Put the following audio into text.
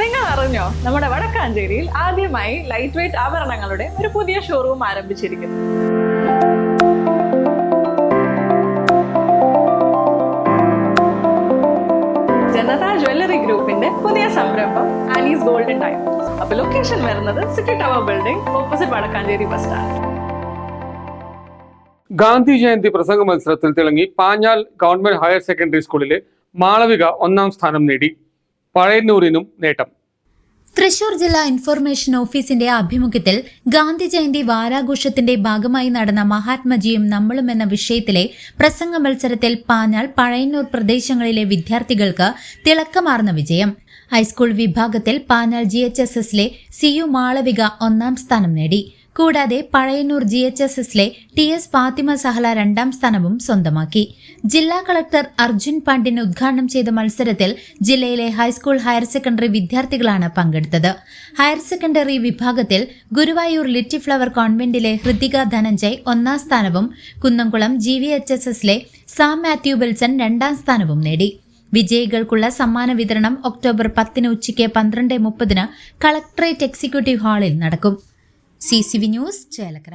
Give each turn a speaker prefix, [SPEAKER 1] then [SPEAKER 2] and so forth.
[SPEAKER 1] നിങ്ങൾ അറിഞ്ഞോ, നമ്മുടെ വടക്കാഞ്ചേരിയിൽ ആദ്യമായി ലൈറ്റ് വെയ്റ്റ് ആഭരണങ്ങളുടെ ഒരു പുതിയ ഷോറൂം ആരംഭിച്ചിരിക്കുന്നു. ജനത ജ്വല്ലറി ഗ്രൂപ്പിന്റെ പുതിയ സംരംഭം ആനീസ് ഗോൾഡൻ ഡയമണ്ട്സ്. അപ്പൊ ലൊക്കേഷൻ വരുന്നത് city tower building opposite Vadakkanchery bus stand.
[SPEAKER 2] Gandhi Jayanti പ്രസംഗ മത്സരത്തിൽ തിളങ്ങി പാഞ്ഞാൽ ഗവൺമെന്റ് ഹയർ സെക്കൻഡറി സ്കൂളിലെ മാളവിക 1ാം സ്ഥാനം നേടി. പഴയന്നൂരിനും നേട്ടം.
[SPEAKER 3] തൃശൂർ ജില്ലാ ഇൻഫർമേഷൻ ഓഫീസിന്റെ ആഭിമുഖ്യത്തിൽ ഗാന്ധി ജയന്തി വാരാഘോഷത്തിന്റെ ഭാഗമായി നടന്ന മഹാത്മജിയും നമ്മളും എന്ന വിഷയത്തിലെ പ്രസംഗ മത്സരത്തിൽ പാഞ്ഞാൽ പഴയന്നൂർ പ്രദേശങ്ങളിലെ വിദ്യാർത്ഥികൾക്ക് തിളക്കമാർന്ന വിജയം. ഹൈസ്കൂൾ വിഭാഗത്തിൽ പാഞ്ഞാൽ GHSSലെ CU മാളവിക 1ാം സ്ഥാനം നേടി. കൂടാതെ പഴയന്നൂർ GHSSലെ TS ഫാത്തിമ സഹല 2ാം സ്ഥാനവും സ്വന്തമാക്കി. ജില്ലാ കളക്ടർ അർജുൻ പാണ്ഡ്യൻ ഉദ്ഘാടനം ചെയ്ത മത്സരത്തിൽ ജില്ലയിലെ ഹൈസ്കൂൾ ഹയർ സെക്കൻഡറി വിദ്യാർത്ഥികളാണ് പങ്കെടുത്തത്. ഹയർ സെക്കൻഡറി വിഭാഗത്തിൽ ഗുരുവായൂർ ലിറ്റിൽ ഫ്ലവർ കോൺവെന്റിലെ ഹൃതിക ധനഞ്ജയ് 1ാം സ്ഥാനവും കുന്നംകുളം GVHSSലെ സാം മാത്യു ബിൽസൺ 2ാം സ്ഥാനവും നേടി. വിജയികൾക്കുള്ള സമ്മാന വിതരണം ഒക്ടോബർ 10 ഉച്ചയ്ക്ക് 12:30 കളക്ടറേറ്റ് എക്സിക്യൂട്ടീവ് ഹാളിൽ നടക്കും. CCV news Chelakkara.